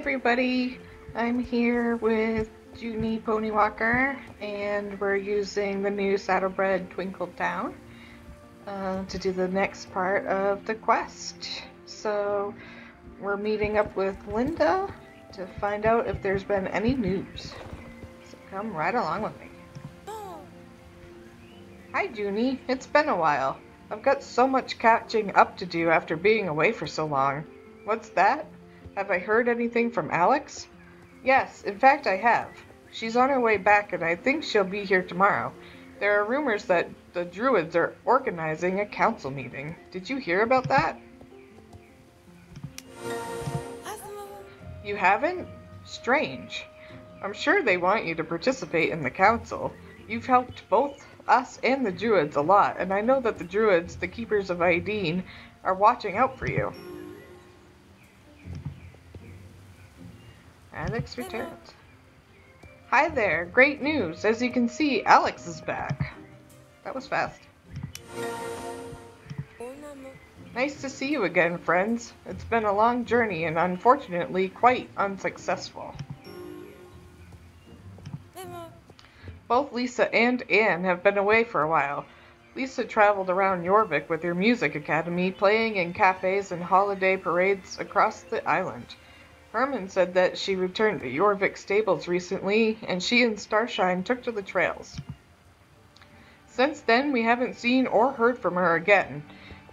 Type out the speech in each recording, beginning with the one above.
everybody, I'm here with Junie Ponywalker and we're using the new Saddlebred Twinkle Town to do the next part of the quest. So we're meeting up with Linda to find out if there's been any news. So come right along with me. Hi Junie, it's been a while. I've got so much catching up to do after being away for so long. What's that? Have I heard anything from Alex? Yes, in fact I have. She's on her way back and I think she'll be here tomorrow. There are rumors that the Druids are organizing a council meeting. Did you hear about that? You haven't? Strange. I'm sure they want you to participate in the council. You've helped both us and the Druids a lot, and I know that the Druids, the Keepers of Aideen, are watching out for you. Alex returns. Hi there, great news. As you can see, Alex is back. That was fast. Nice to see you again, friends. It's been a long journey and unfortunately quite unsuccessful. Both Lisa and Anne have been away for a while. Lisa traveled around Jorvik with her music academy, playing in cafes and holiday parades across the island. Herman said that she returned to Jorvik stables recently, and she and Starshine took to the trails. Since then, we haven't seen or heard from her again.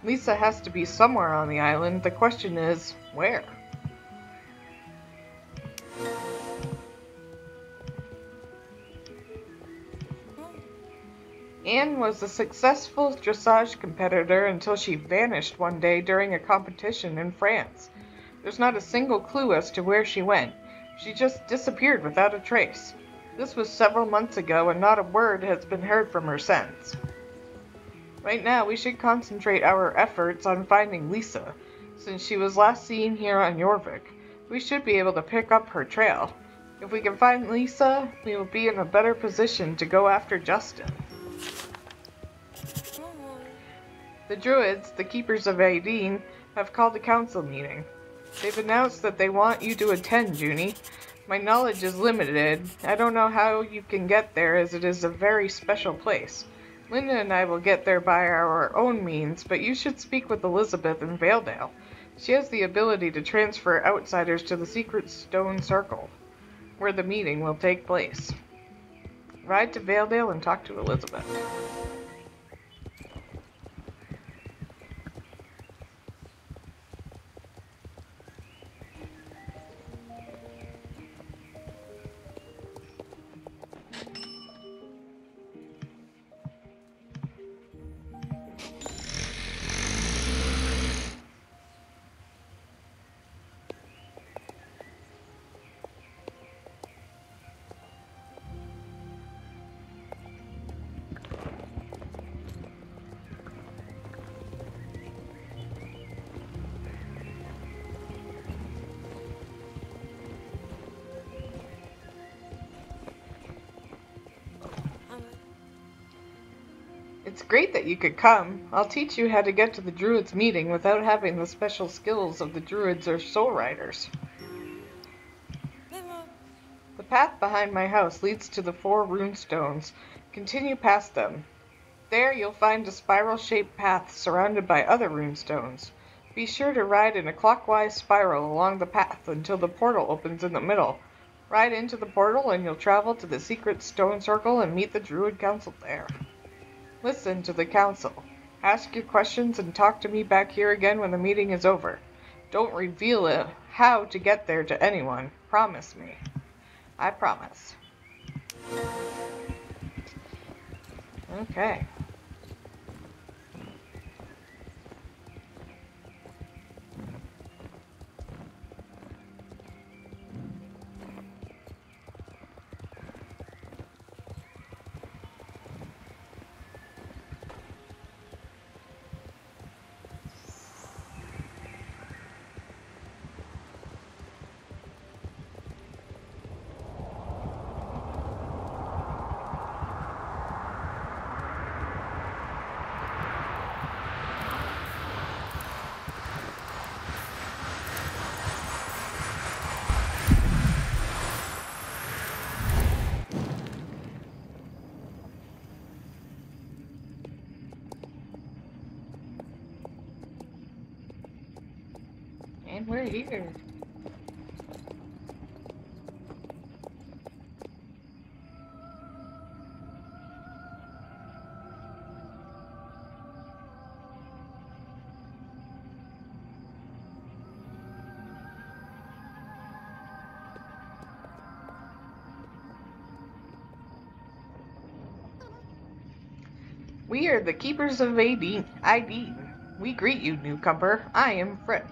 Lisa has to be somewhere on the island. The question is, where? Anne was a successful dressage competitor until she vanished one day during a competition in France. There's not a single clue as to where she went. She just disappeared without a trace. This was several months ago and not a word has been heard from her since. Right now we should concentrate our efforts on finding Lisa. Since she was last seen here on Jorvik, we should be able to pick up her trail. If we can find Lisa, we will be in a better position to go after Justin. The Druids, the Keepers of Aideen, have called a council meeting. They've announced that they want you to attend, Junie. My knowledge is limited. I don't know how you can get there as it is a very special place. Linda and I will get there by our own means, but you should speak with Elizabeth in Valedale. She has the ability to transfer outsiders to the secret stone circle, where the meeting will take place. Ride to Valedale and talk to Elizabeth. It's great that you could come. I'll teach you how to get to the Druids' meeting without having the special skills of the Druids or Soul Riders. The path behind my house leads to the 4 runestones. Continue past them. There you'll find a spiral-shaped path surrounded by other runestones. Be sure to ride in a clockwise spiral along the path until the portal opens in the middle. Ride into the portal and you'll travel to the secret stone circle and meet the Druid Council there. Listen to the council. Ask your questions and talk to me back here again when the meeting is over. Don't reveal how to get there to anyone. Promise me. I promise. Okay. And we're here. We are the keepers of ID. We greet you, newcomer. I am Fripp.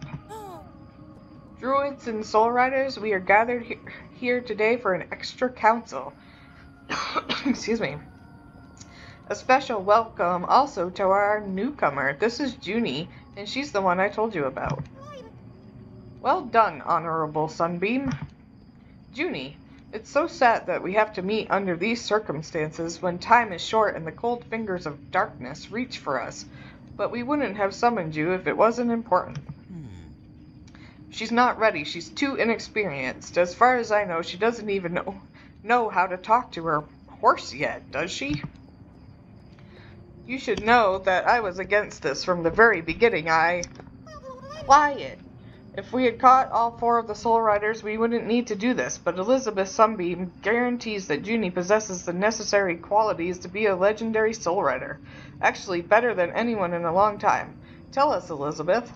Druids and soul riders, we are gathered here today for an extra council. Excuse me. A special welcome also to our newcomer. This is Junie, and she's the one I told you about. Well done, Honorable Sunbeam. Junie, it's so sad that we have to meet under these circumstances when time is short and the cold fingers of darkness reach for us, but we wouldn't have summoned you if it wasn't important. She's not ready. She's too inexperienced. As far as I know, she doesn't even know how to talk to her horse yet, does she? You should know that I was against this from the very beginning. Quiet. If we had caught all 4 of the Soul Riders, we wouldn't need to do this, but Elizabeth Sunbeam guarantees that Junie possesses the necessary qualities to be a legendary Soul Rider. Actually, better than anyone in a long time. Tell us, Elizabeth.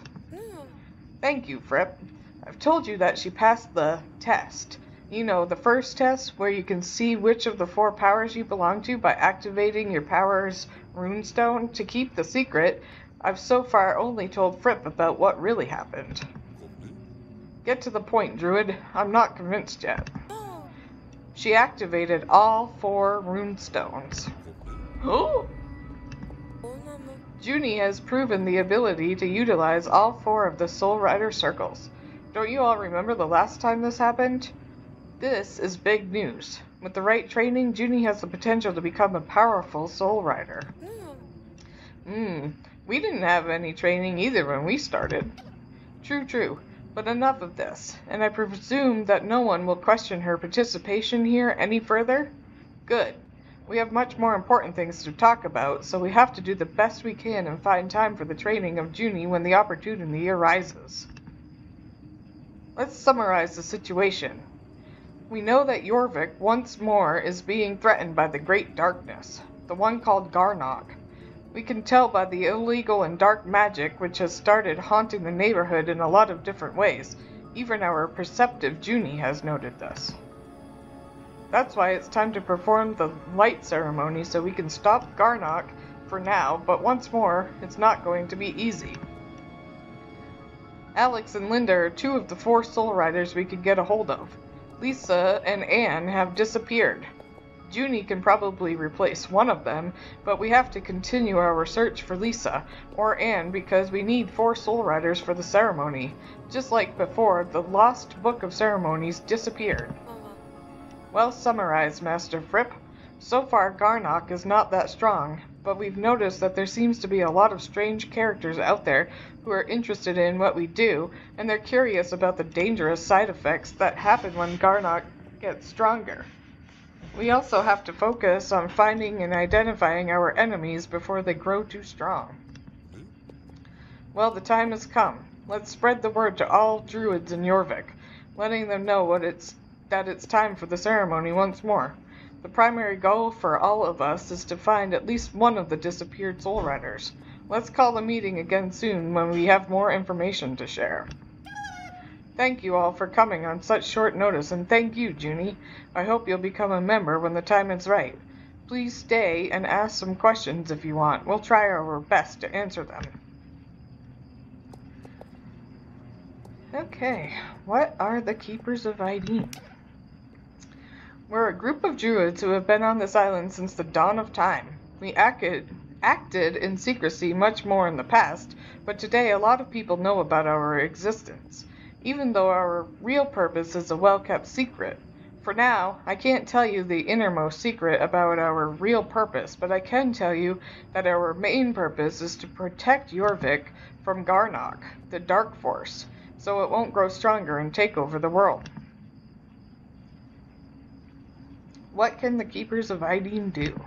Thank you, Fripp. I've told you that she passed the test. You know, the first test, where you can see which of the 4 powers you belong to by activating your power's runestone. To keep the secret, I've so far only told Fripp about what really happened. Get to the point, Druid. I'm not convinced yet. She activated all 4 runestones. Oh! Junie has proven the ability to utilize all 4 of the Soul Rider circles. Don't you all remember the last time this happened? This is big news. With the right training, Junie has the potential to become a powerful Soul Rider. We didn't have any training either when we started. True. But enough of this, and I presume that no one will question her participation here any further? Good. We have much more important things to talk about, so we have to do the best we can and find time for the training of Junie when the opportunity arises. Let's summarize the situation. We know that Jorvik once more is being threatened by the Great Darkness, the one called Garnock. We can tell by the illegal and dark magic which has started haunting the neighborhood in a lot of different ways. Even our perceptive Junie has noted this. That's why it's time to perform the light ceremony so we can stop Garnock for now, but once more, it's not going to be easy. Alex and Linda are 2 of the 4 Soul Riders we could get a hold of. Lisa and Anne have disappeared. Junie can probably replace one of them, but we have to continue our search for Lisa, or Anne, because we need 4 Soul Riders for the ceremony. Just like before, the lost Book of Ceremonies disappeared. Well summarized, Master Fripp. So far, Garnock is not that strong, but we've noticed that there seems to be a lot of strange characters out there who are interested in what we do, and they're curious about the dangerous side effects that happen when Garnock gets stronger. We also have to focus on finding and identifying our enemies before they grow too strong. Well, the time has come. Let's spread the word to all druids in Jorvik, letting them know that it's time for the ceremony once more. The primary goal for all of us is to find at least one of the disappeared Soul Riders. Let's call the meeting again soon when we have more information to share. Thank you all for coming on such short notice, and thank you, Junie. I hope you'll become a member when the time is right. Please stay and ask some questions if you want. We'll try our best to answer them. Okay, what are the Keepers of ID? We're a group of druids who have been on this island since the dawn of time. We acted in secrecy much more in the past, but today a lot of people know about our existence, even though our real purpose is a well-kept secret. For now, I can't tell you the innermost secret about our real purpose, but I can tell you that our main purpose is to protect Jorvik from Garnock, the Dark Force, so it won't grow stronger and take over the world. What can the Keepers of Ideen do?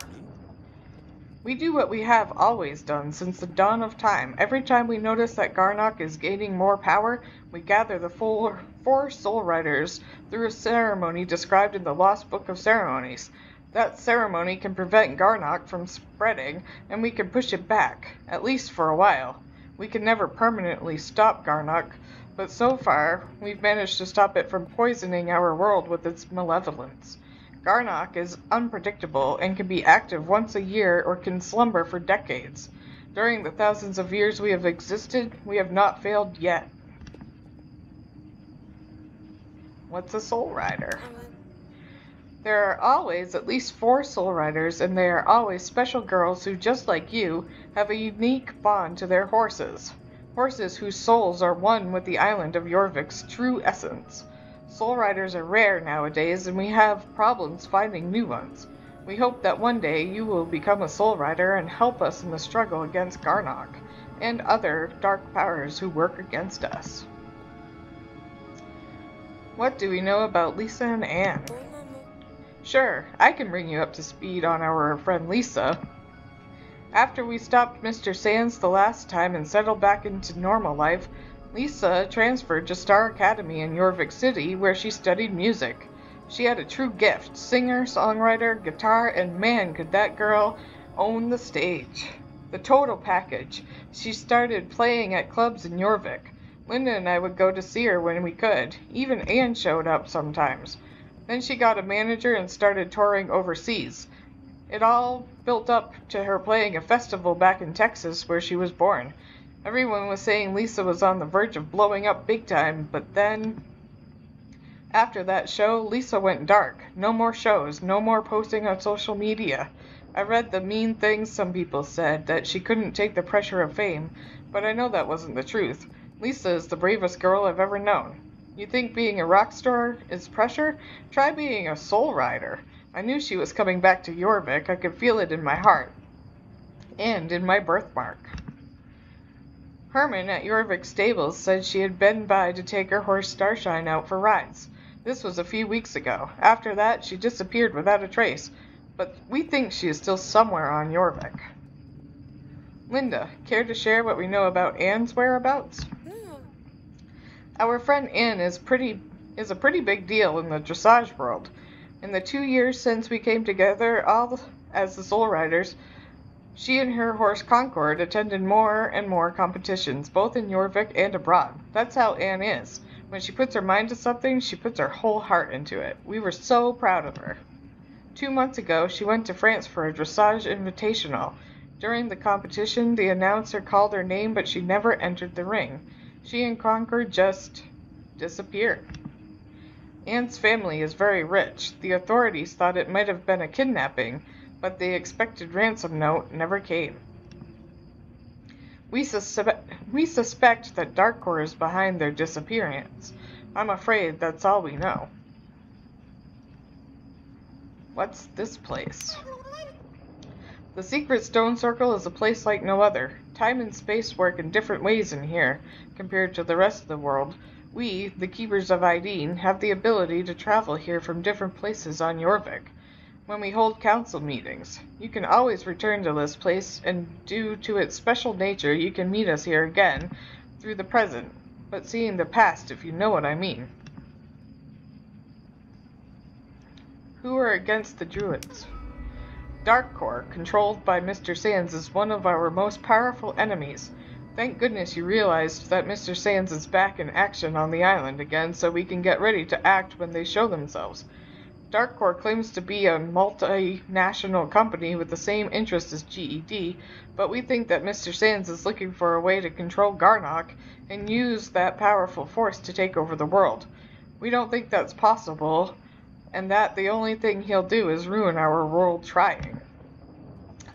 We do what we have always done since the dawn of time. Every time we notice that Garnock is gaining more power, we gather the four Soul Riders through a ceremony described in the Lost Book of Ceremonies. That ceremony can prevent Garnock from spreading, and we can push it back, at least for a while. We can never permanently stop Garnock, but so far we've managed to stop it from poisoning our world with its malevolence. Garnock is unpredictable and can be active once a year or can slumber for decades. During the thousands of years we have existed, we have not failed yet. What's a Soul Rider? There are always at least 4 Soul Riders, and they are always special girls who, just like you, have a unique bond to their horses. Horses whose souls are one with the island of Jorvik's true essence. Soul Riders are rare nowadays, and we have problems finding new ones. We hope that one day you will become a Soul Rider and help us in the struggle against Garnock and other dark powers who work against us. What do we know about Lisa and Anne? Sure, I can bring you up to speed on our friend Lisa. After we stopped Mr. Sands the last time and settled back into normal life, Lisa transferred to Star Academy in Jorvik City, where she studied music. She had a true gift, singer, songwriter, guitar, and man, could that girl own the stage. The total package. She started playing at clubs in Jorvik. Linda and I would go to see her when we could. Even Anne showed up sometimes. Then she got a manager and started touring overseas. It all built up to her playing a festival back in Texas, where she was born. Everyone was saying Lisa was on the verge of blowing up big time, but then, after that show, Lisa went dark. No more shows, no more posting on social media. I read the mean things some people said, that she couldn't take the pressure of fame, but I know that wasn't the truth. Lisa is the bravest girl I've ever known. You think being a rock star is pressure? Try being a Soul Rider. I knew she was coming back to Jorvik. I could feel it in my heart. And in my birthmark. Herman at Jorvik Stables said she had been by to take her horse Starshine out for rides. This was a few weeks ago. After that, she disappeared without a trace. But we think she is still somewhere on Jorvik. Linda, care to share what we know about Anne's whereabouts? Our friend Anne is a pretty big deal in the dressage world. In the 2 years since we came together, all as the Soul Riders, she and her horse Concord attended more and more competitions, both in Jorvik and abroad. That's how Anne is. When she puts her mind to something, she puts her whole heart into it. We were so proud of her. 2 months ago, she went to France for a dressage invitational. During the competition, the announcer called her name, but she never entered the ring. She and Concord just disappeared. Anne's family is very rich. The authorities thought it might have been a kidnapping, but the expected ransom note never came. We suspect that Darkcore is behind their disappearance. I'm afraid that's all we know. What's this place? The Secret Stone Circle is a place like no other. Time and space work in different ways in here, compared to the rest of the world. We, the Keepers of Aideen, have the ability to travel here from different places on Jorvik. When we hold council meetings, you can always return to this place, and due to its special nature, you can meet us here again through the present, but seeing the past, if you know what I mean. Who are against the Druids? Darkcore, controlled by Mr. Sands, is one of our most powerful enemies. Thank goodness you realized that Mr. Sands is back in action on the island again, so we can get ready to act when they show themselves. Darkcore claims to be a multinational company with the same interests as GED, but we think that Mr. Sands is looking for a way to control Garnock and use that powerful force to take over the world. We don't think that's possible, and that the only thing he'll do is ruin our world trying.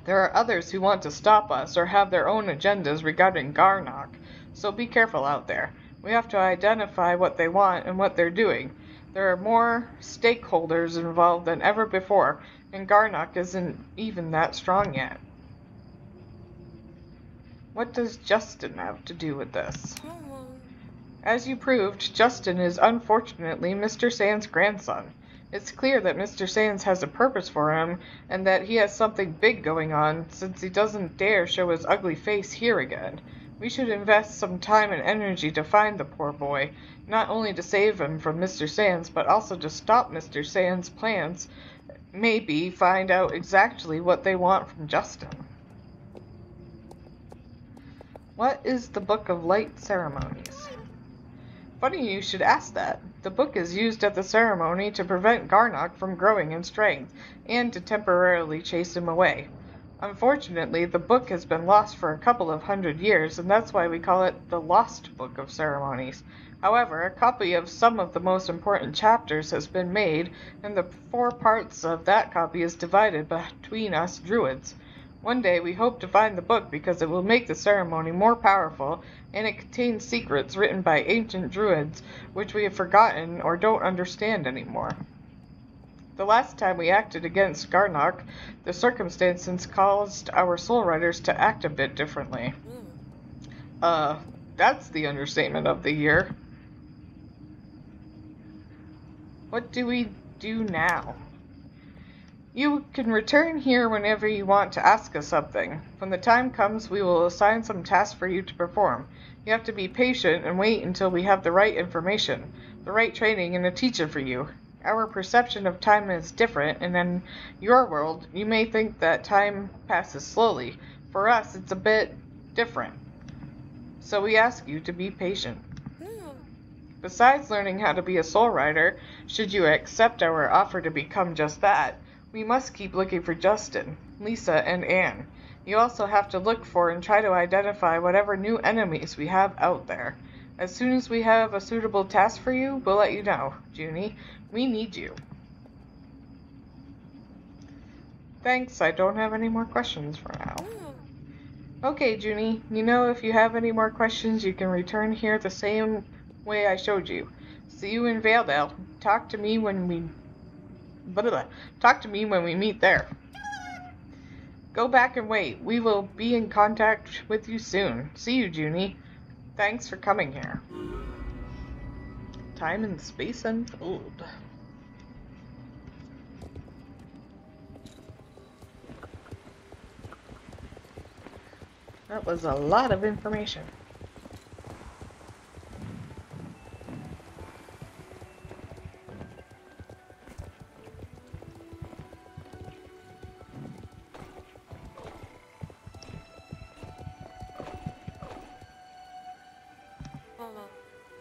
There are others who want to stop us or have their own agendas regarding Garnock, so be careful out there. We have to identify what they want and what they're doing. There are more stakeholders involved than ever before, and Garnock isn't even that strong yet. What does Justin have to do with this? As you proved, Justin is unfortunately Mr. Sands' grandson. It's clear that Mr. Sands has a purpose for him, and that he has something big going on, since he doesn't dare show his ugly face here again. We should invest some time and energy to find the poor boy, not only to save him from Mr. Sands, but also to stop Mr. Sands' plans, maybe find out exactly what they want from Justin. What is the Book of Light Ceremonies? Funny you should ask that. The book is used at the ceremony to prevent Garnock from growing in strength, and to temporarily chase him away. Unfortunately, the book has been lost for a couple of 100 years, and that's why we call it the Lost Book of Ceremonies. However, a copy of some of the most important chapters has been made, and the 4 parts of that copy is divided between us druids. One day we hope to find the book because it will make the ceremony more powerful, and it contains secrets written by ancient druids which we have forgotten or don't understand anymore. The last time we acted against Garnock, the circumstances caused our soul riders to act a bit differently. That's the understatement of the year. What do we do now? You can return here whenever you want to ask us something. When the time comes, we will assign some tasks for you to perform. You have to be patient and wait until we have the right information, the right training, and a teacher for you. Our perception of time is different, and in your world, you may think that time passes slowly. For us, it's a bit different. So we ask you to be patient. Besides learning how to be a soul rider, should you accept our offer to become just that, we must keep looking for Justin, Lisa, and Anne. You also have to look for and try to identify whatever new enemies we have out there. As soon as we have a suitable task for you, we'll let you know, Junie. We need you. Thanks, I don't have any more questions for now. Okay, Junie, you know if you have any more questions, you can return here the same way I showed you. See you in Valedale. Talk to me when we meet there. Go back and wait. We will be in contact with you soon. See you, Junie. Thanks for coming here. Time and space unfold. That was a lot of information.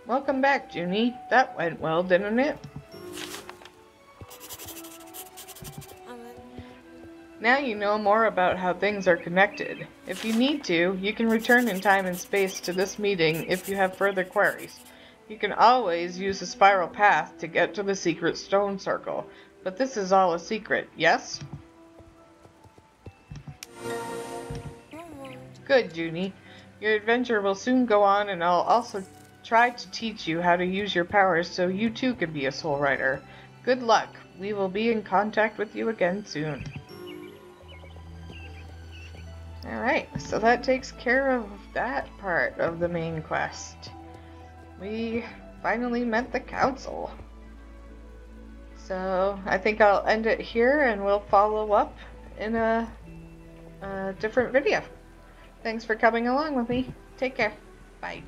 Welcome back, Junie. That went well, didn't it? Now you know more about how things are connected. If you need to, you can return in time and space to this meeting if you have further queries. You can always use the spiral path to get to the secret stone circle, but this is all a secret, yes? Good, Junie. Your adventure will soon go on, and I'll also try to teach you how to use your powers so you too can be a soul rider. Good luck. We will be in contact with you again soon. Alright, so that takes care of that part of the main quest. We finally met the council. So I think I'll end it here, and we'll follow up in a different video. Thanks for coming along with me. Take care. Bye.